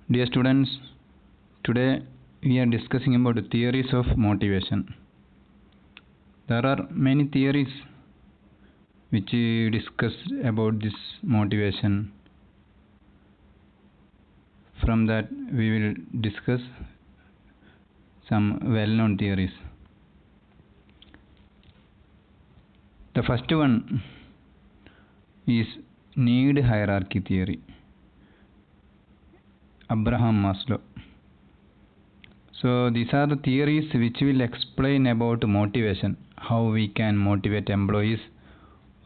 Dear students, today we are discussing about the theories of motivation. There are many theories which we discuss about this motivation. From that we will discuss some well-known theories. The first one is need hierarchy theory. Abraham Maslow. So these are the theories which will explain about motivation, how we can motivate employees,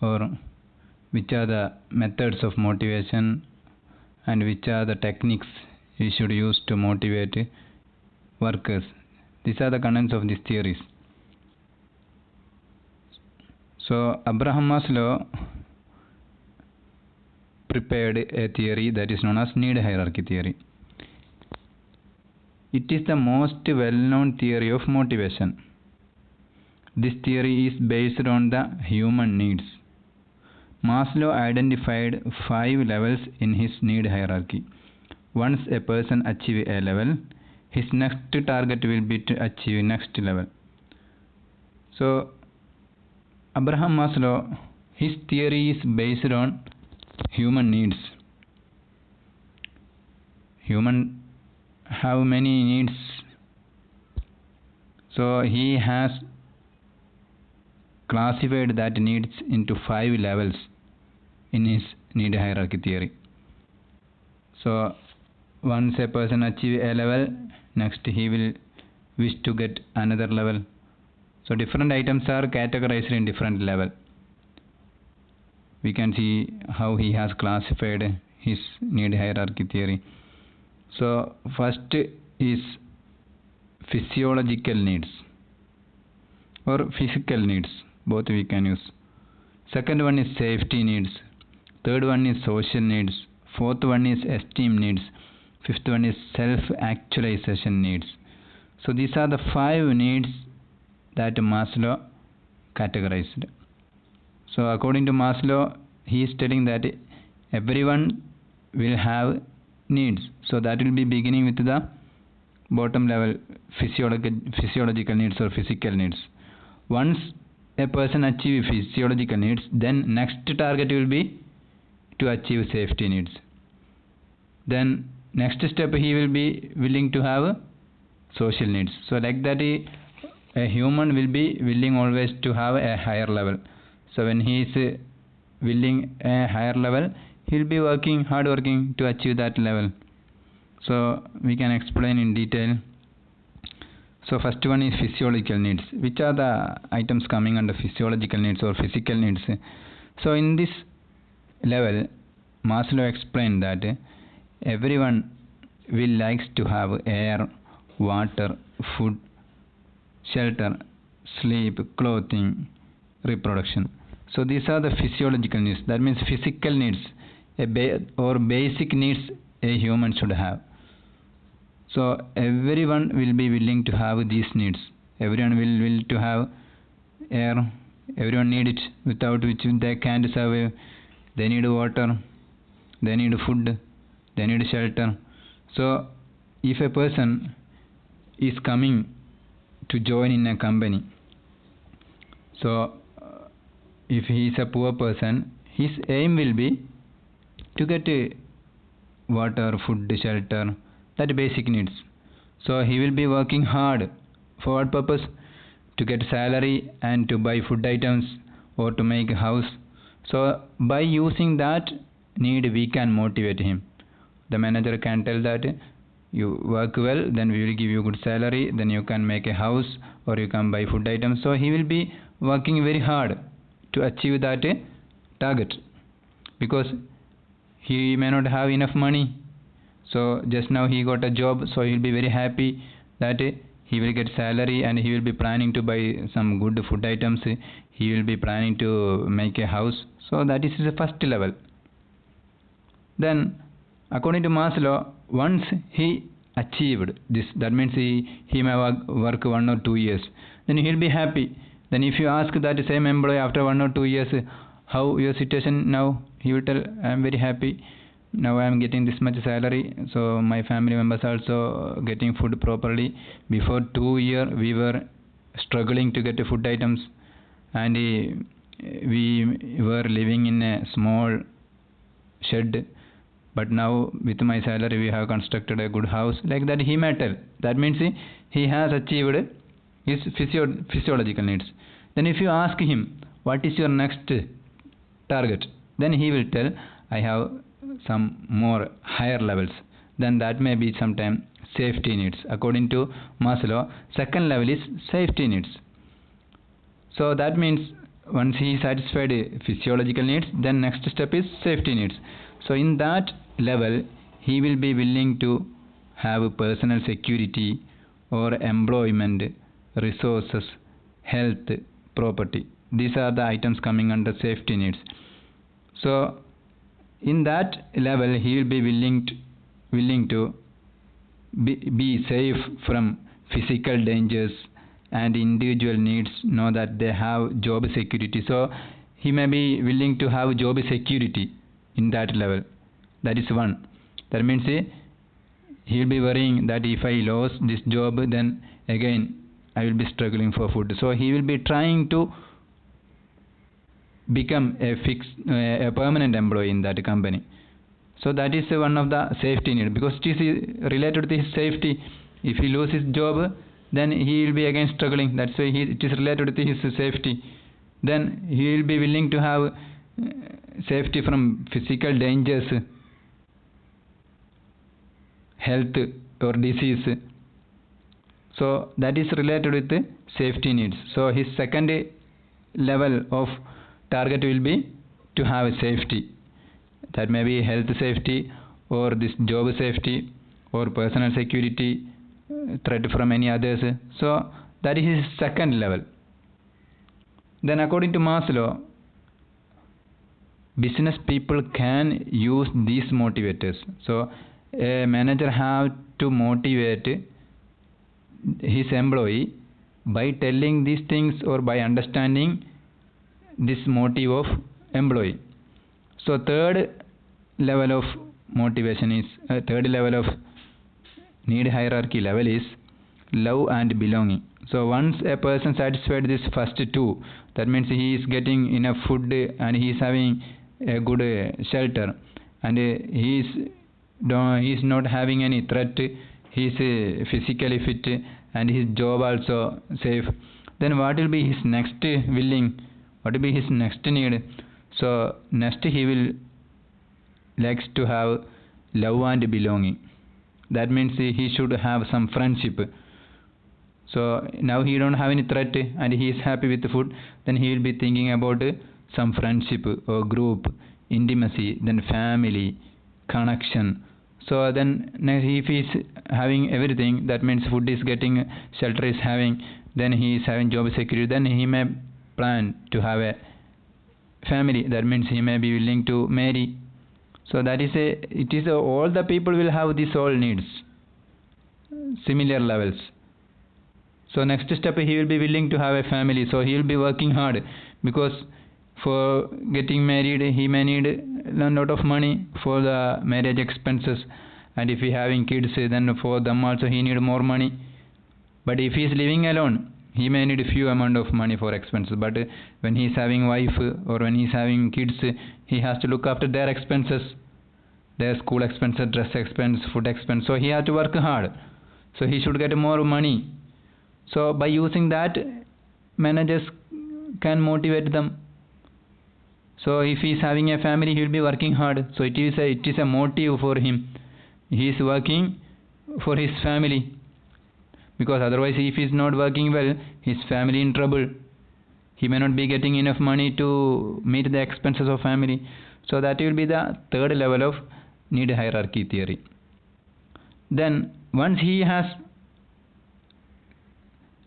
or which are the methods of motivation and which are the techniques we should use to motivate workers. These are the contents of these theories. So Abraham Maslow prepared a theory that is known as need hierarchy theory. It is the most well-known theory of motivation. This theory is based on the human needs. Maslow identified 5 levels in his need hierarchy. Once a person achieves a level, his next target will be to achieve next level. So Abraham Maslow, his theory is based on human needs. Human have many needs, so he has classified that needs into 5 levels in his need hierarchy theory. So once a person achieves a level, next he will wish to get another level. So different items are categorized in different level. We can see how he has classified his need hierarchy theory. So first is physiological needs or physical needs, both we can use. Second one is safety needs. Third one is social needs. Fourth one is esteem needs. Fifth one is self-actualization needs. So these are the 5 needs that Maslow categorized. So according to Maslow, he is telling that everyone will have needs. So that will be beginning with the bottom level physiological needs or physical needs. Once a person achieves physiological needs, then next target will be to achieve safety needs. Then next step he will be willing to have social needs. So like that a human will be willing always to have a higher level. So when he is willing a higher level, he will be hard working to achieve that level. So we can explain in detail. So first one is physiological needs. Which are the items coming under physiological needs or physical needs? So in this level, Maslow explained that everyone will likes to have air, water, food, shelter, sleep, clothing, reproduction. So these are the physiological needs. That means physical needs or basic needs a human should have. So everyone will be willing to have these needs. Everyone will to have air. Everyone need it, without which they can't survive. They need water. They need food. They need shelter. So if a person is coming to join in a company, so if he is a poor person, his aim will be to get water, food, shelter, that basic needs. So he will be working hard. For what purpose? To get salary and to buy food items or to make a house. So by using that need, we can motivate him. The manager can tell that you work well, then we will give you good salary, then you can make a house or you can buy food items. So he will be working very hard to achieve that target, because he may not have enough money. So just now he got a job, so he will be very happy that he will get salary and he will be planning to buy some good food items. He will be planning to make a house. So that is the first level. Then according to Maslow, once he achieved this, that means he may work 1 or 2 years, then he will be happy. Then if you ask that same employee after 1 or 2 years, how your situation now, he will tell, I am very happy. now I am getting this much salary, so my family members also getting food properly. Before 2 years we were struggling to get food items, and we were living in a small shed, but now with my salary we have constructed a good house. Like that he may tell. That means he has achieved his physiological needs. Then if you ask him what is your next target, then he will tell I have some more higher levels. Then that may be sometime safety needs. According to Maslow, second level is safety needs. So that means once he satisfied physiological needs, then next step is safety needs. So in that level he will be willing to have personal security or employment, resources, health, property. These are the items coming under safety needs. So in that level he will be willing to be safe from physical dangers, and individual needs know that they have job security. So he may be willing to have job security in that level. That is one. That means he will be worrying that if I lose this job, then again I will be struggling for food. So he will be trying to become a permanent employee in that company. So that is one of the safety need, because it is related to his safety. If he loses his job, then he will be again struggling. That's why it is related to his safety. Then he will be willing to have safety from physical dangers, health or disease. So that is related with the safety needs. So his second level of target will be to have safety. That may be health safety, or this job safety, or personal security, threat from any others. So that is his second level. Then according to Maslow, business people can use these motivators. So a manager have to motivate his employee by telling these things or by understanding this motive of employee. So third level of motivation is third level of need hierarchy level is love and belonging. So once a person satisfied this first two, that means he is getting enough food and he is having a good shelter, and he is not having any threat, he is physically fit, and his job also safe. Then what will be his next willing? What will be his next need? So next he will likes to have love and belonging. That means he should have some friendship. So now he don't have any threat and he is happy with the food. Then he will be thinking about some friendship or group, intimacy, then family, connection. So then if he is having everything, that means food is getting, shelter is having, then he is having job security, then he may plan to have a family. That means he may be willing to marry. So that is all the people will have these all needs, similar levels. So next step, he will be willing to have a family. So he will be working hard, because for getting married he may need a lot of money for the marriage expenses, and if he having kids, then for them also he need more money. But if he is living alone, he may need a few amount of money for expenses. But when he is having wife or when he is having kids, he has to look after their expenses, their school expenses, dress expense, food expense. So he has to work hard. So he should get more money. So by using that, managers can motivate them. So if he is having a family, he will be working hard. So it is a motive for him. He is working for his family. Because otherwise, if he is not working well, his family in trouble. He may not be getting enough money to meet the expenses of family. So that will be the third level of need hierarchy theory. Then once he has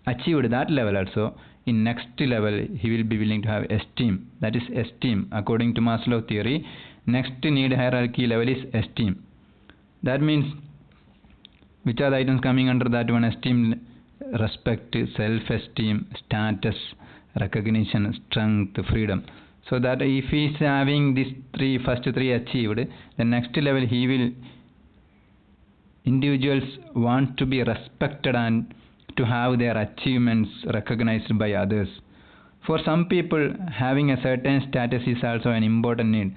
achieved that level also, in next level he will be willing to have esteem. That is esteem. According to Maslow theory, next need hierarchy level is esteem. That means, which are the items coming under that one? Esteem: respect, self-esteem, status, recognition, strength, freedom. So that if he is having these first three achieved, the next level individuals want to be respected and to have their achievements recognized by others. For some people, having a certain status is also an important need.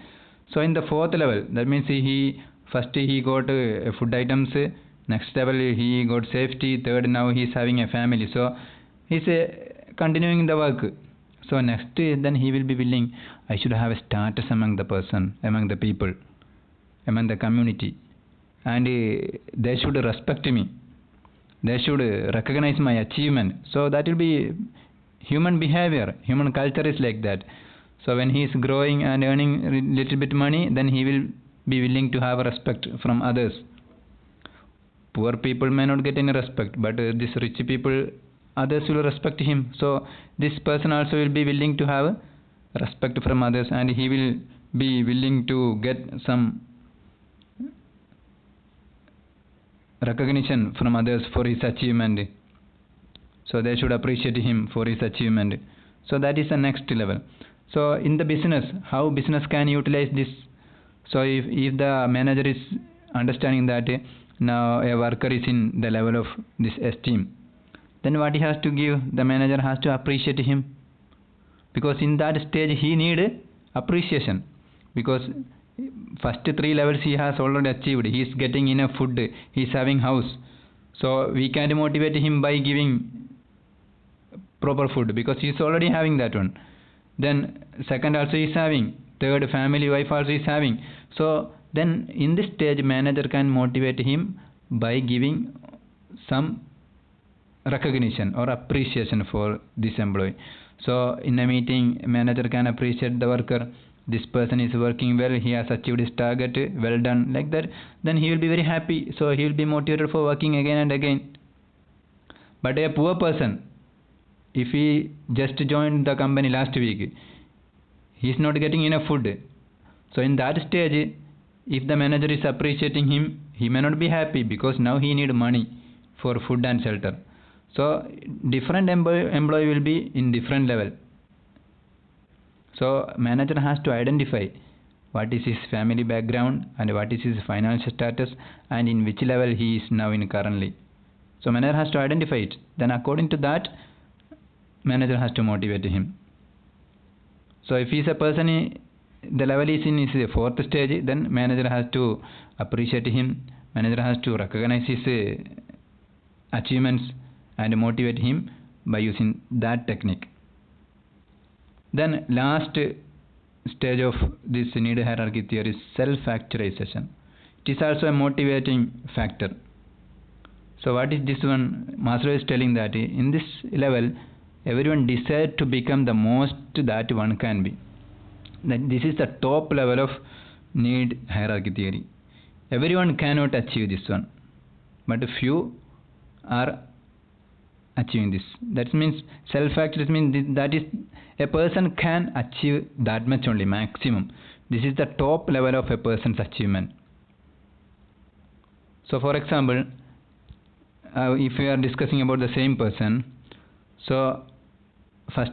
So in the fourth level, that means he got food items, next level he got safety, third now he is having a family. So he is continuing the work. So next then he will be willing, I should have a status among the person, among the people, among the community, and they should respect me. They should recognize my achievement. So that will be human behavior. Human culture is like that. So when he is growing and earning little bit money, then he will be willing to have respect from others. Poor people may not get any respect, but these rich people, others will respect him. So this person also will be willing to have respect from others, and he will be willing to get some recognition from others for his achievement. So they should appreciate him for his achievement. So that is the next level. So in the business, how business can utilize this? So if the manager is understanding that now a worker is in the level of this esteem, then what he has to give, the manager has to appreciate him, because in that stage he need appreciation, because first three levels he has already achieved. He is getting enough food, he is having house. So we can't motivate him by giving proper food, because he is already having that one. Then second also he is having, third family, wife also is having. So then in this stage manager can motivate him by giving some recognition or appreciation for this employee. So in a meeting, manager can appreciate the worker. This person is working well, he has achieved his target, well done, like that. Then he will be very happy. So he will be motivated for working again and again. But a poor person, if he just joined the company last week, he is not getting enough food. So in that stage, if the manager is appreciating him, he may not be happy, because now he need money for food and shelter. So different employee will be in different level. So manager has to identify what is his family background and what is his financial status and in which level he is now in currently. So manager has to identify it. Then according to that, manager has to motivate him. So if he is a person, the level is in his fourth stage, then manager has to appreciate him. Manager has to recognize his achievements and motivate him by using that technique. Then last stage of this need hierarchy theory is self-actualization. It is also a motivating factor. So what is this one? Maslow is telling that in this level, everyone desires to become the most that one can be. This is the top level of need hierarchy theory. Everyone cannot achieve this one, but few are achieving this. That means self-actualization means that is a person can achieve that much only, maximum. This is the top level of a person's achievement. So for example, if we are discussing about the same person, so first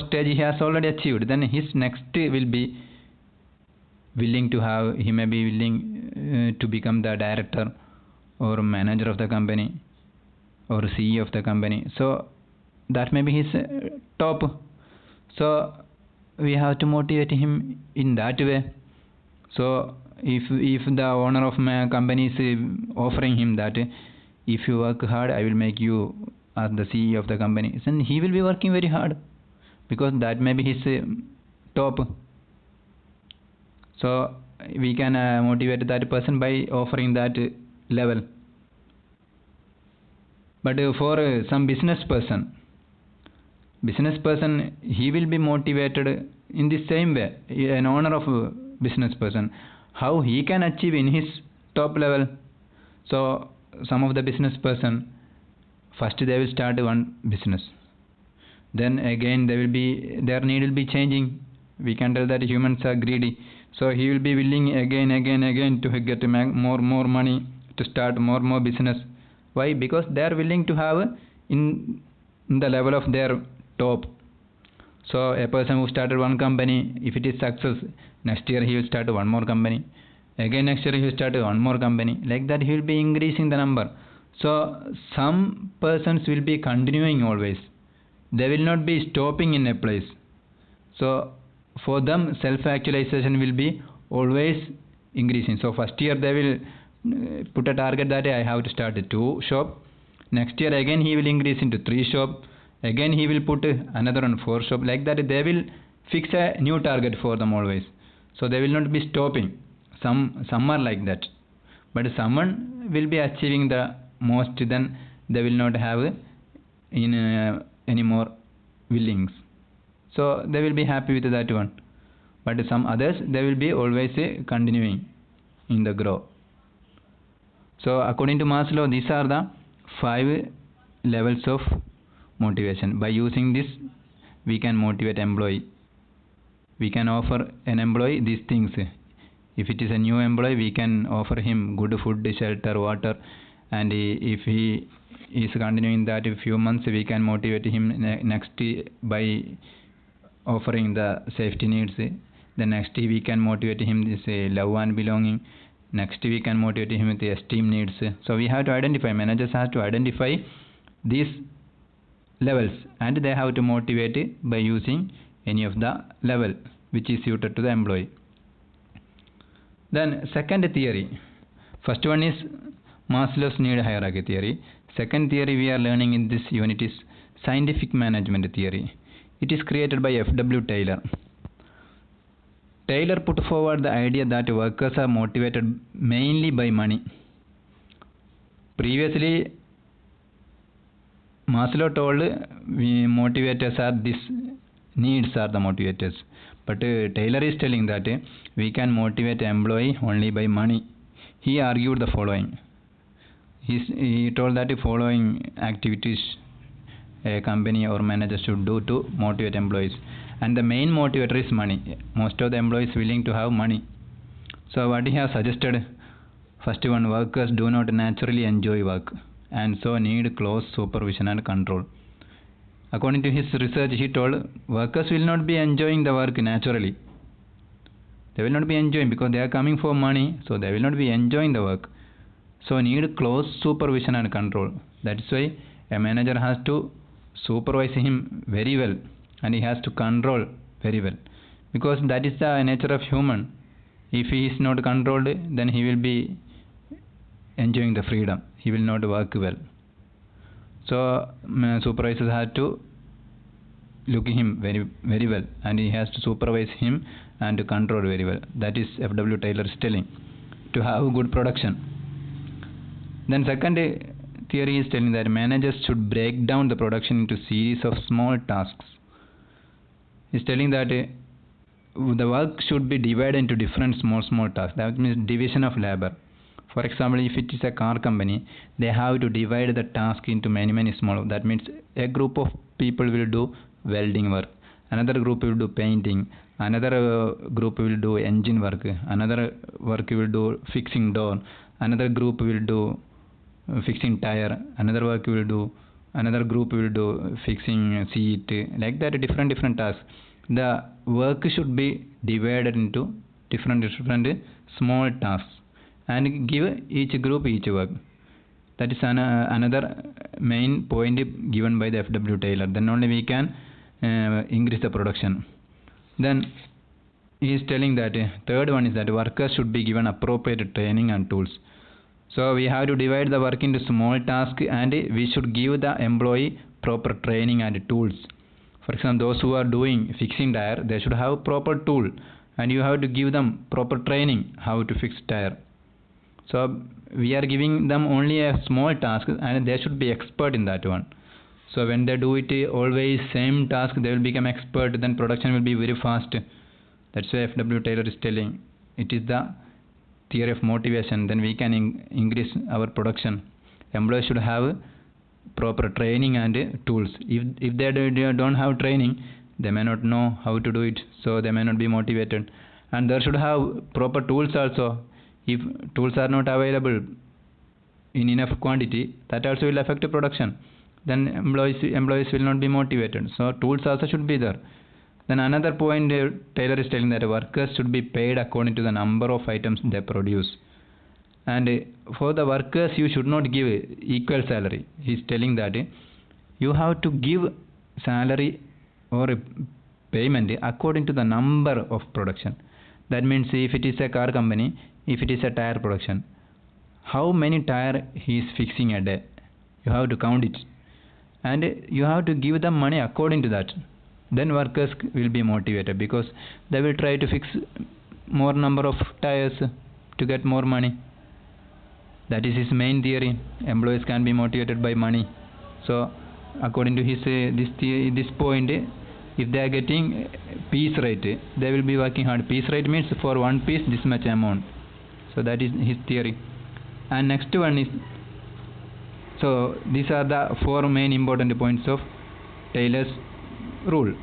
stage he has already achieved, then his next will be willing to have, he may be willing to become the director or manager of the company or CEO of the company. So that may be his top. So we have to motivate him in that way. So if the owner of my company is offering him that if you work hard, I will make you as the CEO of the company, then he will be working very hard, because that may be his top. So we can motivate that person by offering that level. But for some business person, he will be motivated in the same way. An owner of a business person, how he can achieve in his top level. So some of the business person, first they will start one business, then again their need will be changing. We can tell that humans are greedy, so he will be willing again to get more money to start more business. Why? Because they are willing to have in the level of their top. So a person who started one company, if it is success, next year he will start one more company. Again next year he will start one more company. Like that he will be increasing the number. So some persons will be continuing always. They will not be stopping in a place. So for them self-actualization will be always increasing. So first year they will put a target that I have to start a 2 shop. Next year again he will increase into 3 shop. Again he will put another on 4 shop. Like that they will fix a new target for them always. So they will not be stopping. Some are like that. But someone will be achieving the most, then they will not have any more willings. So they will be happy with that one. But some others, they will be always continuing in the growth. So according to Maslow, these are the 5 levels of motivation. By using this, we can motivate employee. We can offer an employee these things. If it is a new employee, we can offer him good food, shelter, water, and if he is continuing that a few months, we can motivate him next by offering the safety needs. The next we can motivate him this love and belonging. Next we can motivate him with the esteem needs. So we have to identify, managers have to identify these levels, and they have to motivate by using any of the level which is suited to the employee. Then second theory. First one is Maslow's need hierarchy theory. Second theory we are learning in this unit is scientific management theory. It is created by F.W.Taylor. Taylor put forward the idea that workers are motivated mainly by money. Previously, Maslow told we motivators are this, needs are the motivators. But Taylor is telling that we can motivate employee only by money. He argued the following. He told that the following activities a company or manager should do to motivate employees. And the main motivator is money. Most of the employees willing to have money. So what he has suggested, first one, workers do not naturally enjoy work and so need close supervision and control. According to his research, he told workers will not be enjoying the work naturally. They will not be enjoying because they are coming for money, so they will not be enjoying the work. So need close supervision and control. That is why a manager has to supervise him very well and he has to control very well, because that is the nature of human. If he is not controlled, then he will be enjoying the freedom. He will not work well. So supervisors have to look him very, very well, and he has to supervise him and to control very well. That is F.W. Taylor is telling, to have good production. Then second theory is telling that managers should break down the production into series of small tasks. He is telling that the work should be divided into different small tasks. That means division of labor. For example, if it is a car company, they have to divide the task into many small. That means a group of people will do welding work, another group will do painting, another group will do engine work, another work will do fixing door, another group will do fixing tire, another group will do fixing seat. Like that, different tasks. The work should be divided into different small tasks and give each group each work. That is another main point given by the F.W. Taylor. Then only we can increase the production. Then he is telling that third one is that workers should be given appropriate training and tools. So we have to divide the work into small tasks and we should give the employee proper training and tools. For example, those who are doing fixing tire, they should have proper tool and you have to give them proper training how to fix tire. So we are giving them only a small task and they should be expert in that one. So when they do it always same task, they will become expert, then production will be very fast. That's why F.W. Taylor is telling it is the theory of motivation. Then we can increase our production. Employees should have proper training and tools. If they don't have training, they may not know how to do it, so they may not be motivated. And they should have proper tools also. If tools are not available in enough quantity, that also will affect the production. Then employees will not be motivated. So tools also should be there. Then another point Taylor is telling that workers should be paid according to the number of items they produce. And for the workers you should not give equal salary. He is telling that you have to give salary or payment according to the number of production. That means if it is a car company, if it is a tire production, how many tire he is fixing a day, you have to count it, and you have to give them money according to that. Then workers will be motivated because they will try to fix more number of tires to get more money. That is his main theory. Employees can be motivated by money. So according to his this point, if they are getting piece rate, they will be working hard. Piece rate means for one piece this much amount. So that is his theory. And next one is, so these are the four main important points of Taylor's rule.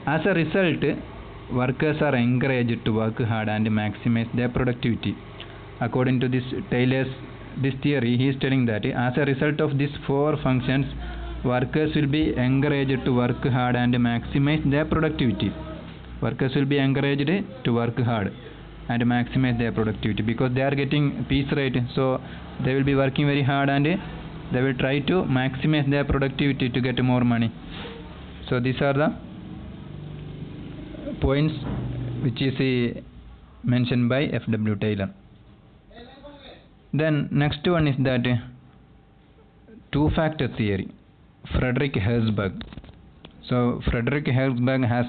As a result, workers are encouraged to work hard and maximize their productivity. According to this this theory, he is telling that as a result of these four functions, workers will be encouraged to work hard and maximize their productivity. Workers will be encouraged to work hard and maximize their productivity because they are getting piece rate, so they will be working very hard and they will try to maximize their productivity to get more money. So these are the points which is mentioned by F.W.Taylor. Then next one is that two-factor theory, Frederick Herzberg. So Frederick Herzberg has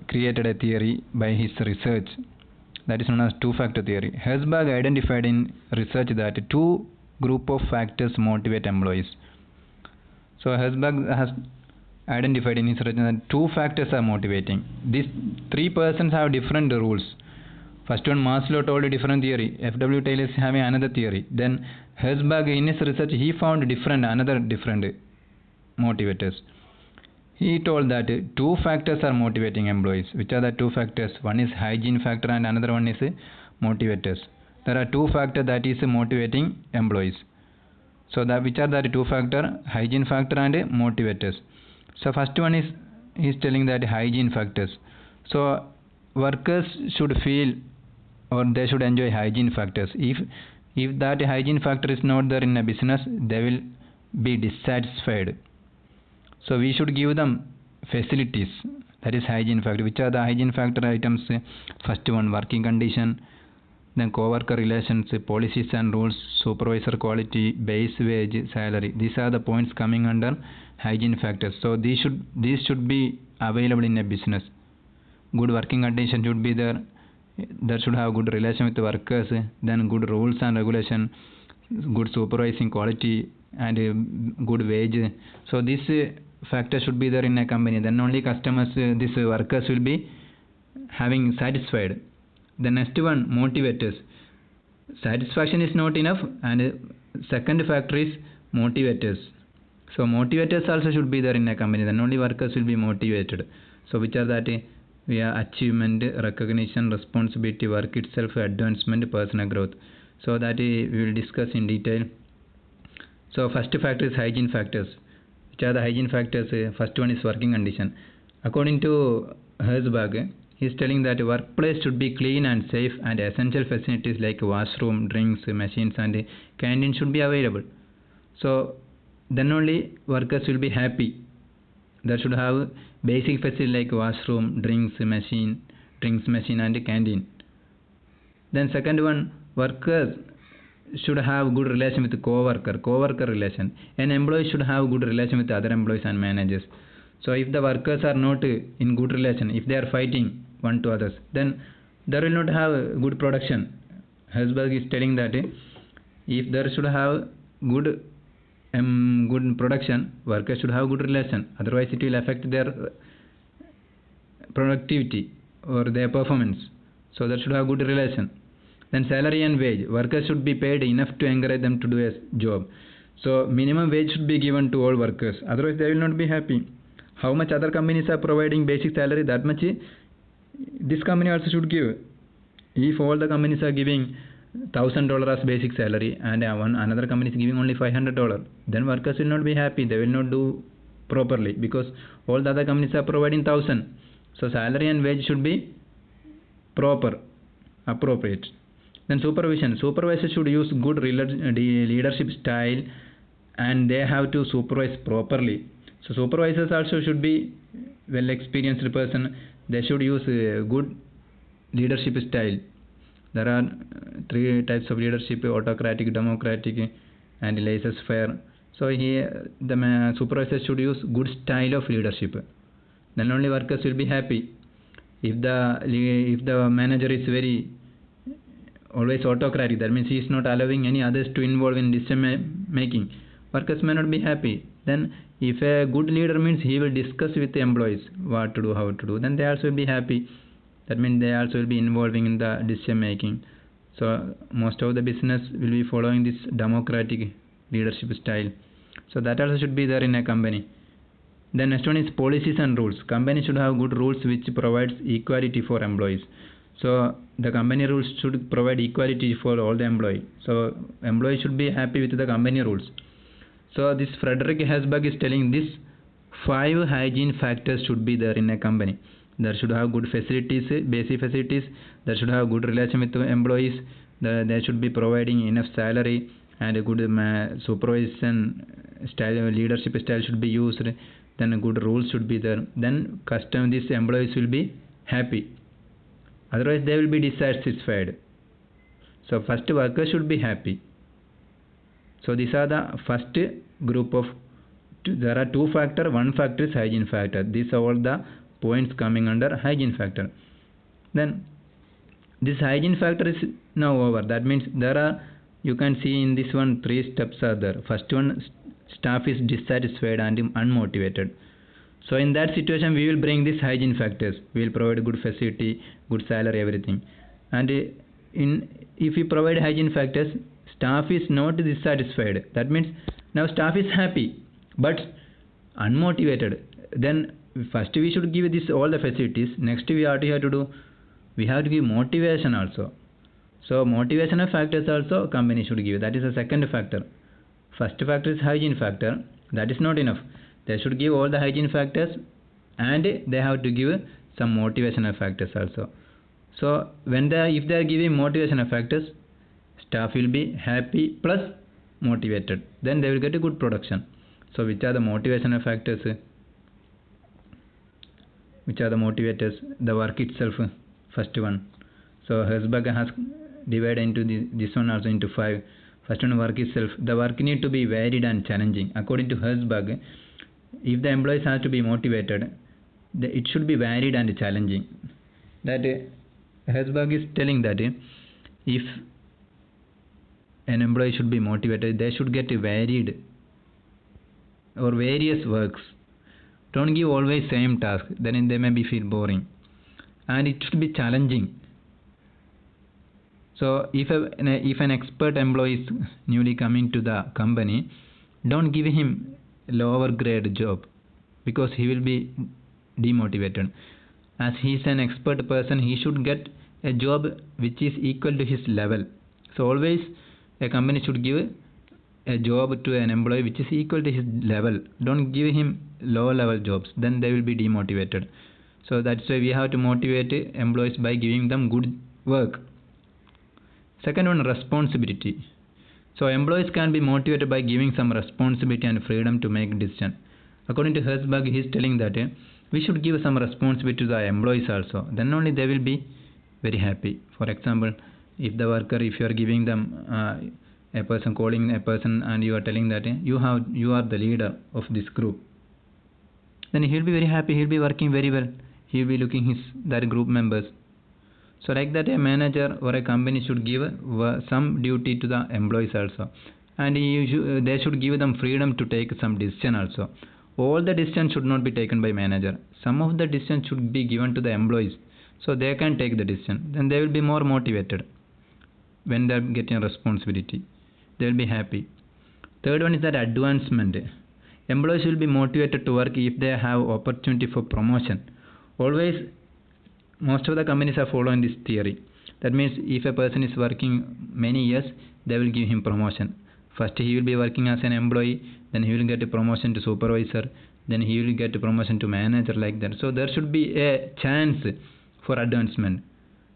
created a theory by his research that is known as two-factor theory. Herzberg identified in research that two group of factors motivate employees. So Herzberg has identified in his research that two factors are motivating. These three persons have different rules. First one, Maslow told a different theory. F.W.Taylor is having another theory. Then Herzberg in his research he found another different motivators. He told that two factors are motivating employees. Which are the two factors? One is hygiene factor and another one is motivators. There are two factors that is motivating employees. So which are the two factors? Hygiene factor and motivators. So first one is, he is telling that hygiene factors. So workers should feel or they should enjoy hygiene factors. If that hygiene factor is not there in a business, they will be dissatisfied. So we should give them facilities. That is hygiene factor. Which are the hygiene factor items? First one, working condition, then co-worker relations, policies and rules, supervisor quality, base wage, salary. These are the points coming under hygiene factors. So these should be available in a business. Good working condition should be there. That should have good relation with the workers. Then good rules and regulation, good supervising quality, and good wage. So this factor should be there in a company. Then only customers, these workers will be having satisfied. The next one, motivators. Satisfaction is not enough, and second factor is motivators. So motivators also should be there in a company. Then only workers will be motivated. So which are that? We are achievement, recognition, responsibility, work itself, advancement, personal growth. So that we will discuss in detail. So first factor is hygiene factors. Which are the hygiene factors? First one is working condition. According to Herzberg, he is telling that workplace should be clean and safe, and essential facilities like washroom, drinks, machines and canteen should be available. So then only workers will be happy. They should have basic facilities like washroom, drinks machine and canteen. Then second one, workers should have good relation with co-worker relation. An employee should have good relation with other employees and managers. So if the workers are not in good relation, if they are fighting one to others, then there will not have good production. Herzberg is telling that if there should have good production, workers should have good relation. Otherwise it will affect their productivity or their performance. So there should have good relation. Then salary and wage. Workers should be paid enough to encourage them to do a job. So minimum wage should be given to all workers. Otherwise they will not be happy. How much other companies are providing basic salary, that much this company also should give. If all the companies are giving $1,000 as basic salary and another company is giving only $500, then workers will not be happy. They will not do properly because All the other companies are providing 1,000. So salary and wage should be proper, appropriate. Then supervision. Supervisors should use good leadership style, and they have to supervise properly. So supervisors also should be well experienced person. They should use good leadership style. There are 3 types of leadership: autocratic, democratic, and laissez-faire. So here the supervisor should use good style of leadership. Then only workers will be happy. If the manager is very always autocratic, that means he is not allowing any others to involve in decision making, workers may not be happy. Then if a good leader means he will discuss with the employees what to do, how to do, then they also will be happy. That means they also will be involving in the decision making. So most of the business will be following this democratic leadership style. So that also should be there in a company. Then next one is policies and rules. Company should have good rules which provides equality for employees. So the company rules should provide equality for all the employees. So employees should be happy with the company rules. So this Frederick Herzberg is telling this 5 hygiene factors should be there in a company. There should have good facilities, basic facilities. There should have good relation with the employees. They should be providing enough salary, and a good supervision style, leadership style should be used. Then good rules should be there. Then these employees will be happy. Otherwise they will be dissatisfied. So first workers should be happy. So these are the first group of there are 2 factors. 1 factor is hygiene factor. These are all the points coming under hygiene factor. Then this hygiene factor is now over. That means you can see in this one 3 steps are there. First one, staff is dissatisfied and unmotivated. So in that situation we will bring these hygiene factors. We will provide good facility, good salary, everything. And if we provide hygiene factors, staff is not dissatisfied. That means now staff is happy but unmotivated. Then first we should give this all the facilities. Next we have to do, we have to give motivation also. So motivational factors also company should give. That is the second factor. First factor is hygiene factor. That is not enough. They should give all the hygiene factors, and they have to give some motivational factors also. So if they are giving motivational factors, staff will be happy plus motivated. Then they will get a good production. So which are the motivational factors? Which are the motivators? The work itself, first one. So Herzberg has divided into this one also into 5. First one, work itself. The work need to be varied and challenging. According to Herzberg, if the employees have to be motivated, it should be varied and challenging. That Herzberg is telling that if an employee should be motivated, they should get varied or various works. Don't give always same task, then they may be feel boring. And it should be challenging. So if an expert employee is newly coming to the company, don't give him lower grade job, because he will be demotivated. As he is an expert person, he should get a job which is equal to his level. So always a company should give a job to an employee which is equal to his level. Don't give him low level jobs, then they will be demotivated. So that's why we have to motivate employees by giving them good work. Second one, responsibility. So employees can be motivated by giving some responsibility and freedom to make decisions. According to Herzberg, he is telling that we should give some responsibility to the employees also. Then only they will be very happy. For example, if you are giving them a person, calling a person, and you are telling that you are the leader of this group, then he will be very happy. He will be working very well. He will be looking that group members. So like that, a manager or a company should give some duty to the employees also, and they should give them freedom to take some decision also. All the decisions should not be taken by manager. Some of the decisions should be given to the employees, so they can take the decision. Then they will be more motivated when they are getting responsibility. They will be happy. Third one is that advancement. Employees will be motivated to work if they have opportunity for promotion. Always, most of the companies are following this theory. That means if a person is working many years, they will give him promotion. First he will be working as an employee, then he will get a promotion to supervisor, then he will get promotion to manager, like that. So there should be a chance for advancement.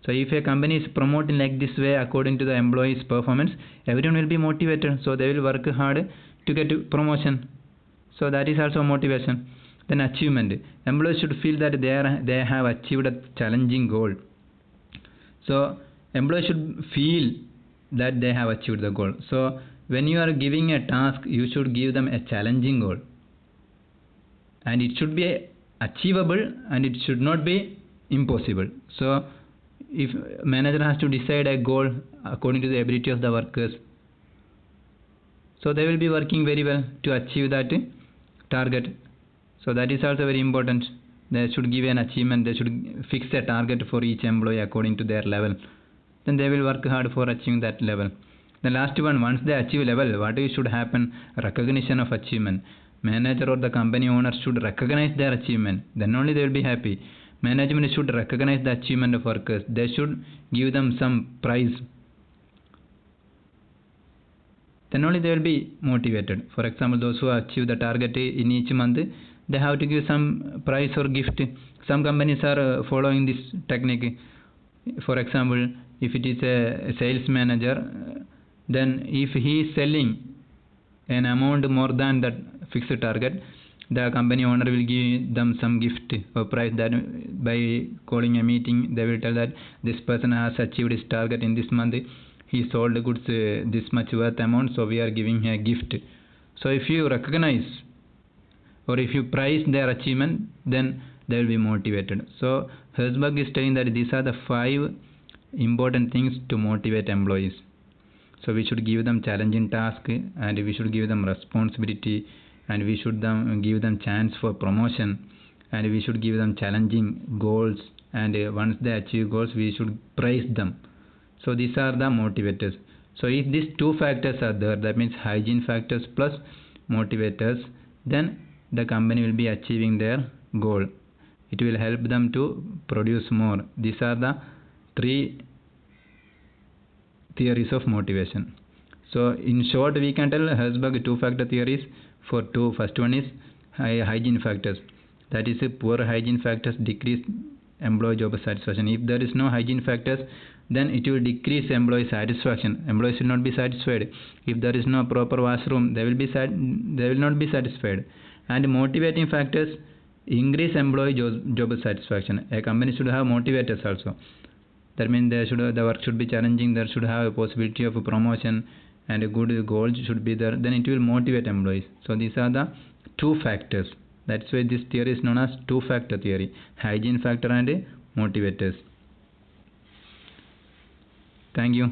So if a company is promoting like this way according to the employee's performance, everyone will be motivated, so they will work hard to get promotion. So that is also motivation. Then achievement. Employees should feel that they have achieved a challenging goal. So employees should feel that they have achieved the goal. So when you are giving a task, you should give them a challenging goal, and it should be achievable and it should not be impossible. So if manager has to decide a goal according to the ability of the workers, so they will be working very well to achieve that target. So that is also very important. They should give an achievement, they should fix a target for each employee according to their level. Then they will work hard for achieving that level. The last one, once they achieve level, what should happen? Recognition of achievement. Manager or the company owner should recognize their achievement. Then only they will be happy. Management should recognize the achievement of workers. They should give them some prize. Then only they will be motivated. For example, those who achieve the target in each month, they have to give some prize or gift. Some companies are following this technique. For example, if it is a sales manager, then if he is selling an amount more than that fixed target, the company owner will give them some gift or prize. That by calling a meeting, they will tell that this person has achieved his target in this month. He sold goods this much worth amount, so we are giving a gift. So if you recognize or if you praise their achievement, then they will be motivated. So Herzberg is telling that these are the 5 important things to motivate employees. So we should give them challenging tasks, and we should give them responsibility, and we should give them chance for promotion, and we should give them challenging goals, and once they achieve goals, we should praise them. So these are the motivators. So if these 2 factors are there, that means hygiene factors plus motivators, then the company will be achieving their goal. It will help them to produce more. These are the 3 theories of motivation. So in short, we can tell Herzberg 2-factor theories for 2. First one is hygiene factors. That is, poor hygiene factors decrease employee job satisfaction. If there is no hygiene factors, then it will decrease employee satisfaction. Employees will not be satisfied. If there is no proper washroom, they will not be satisfied. And motivating factors increase employee job satisfaction. A company should have motivators also. That means the work should be challenging, there should have a possibility of a promotion, and a good goal should be there. Then it will motivate employees. So these are the 2 factors. That's why this theory is known as 2-factor theory. Hygiene factor and motivators. Thank you.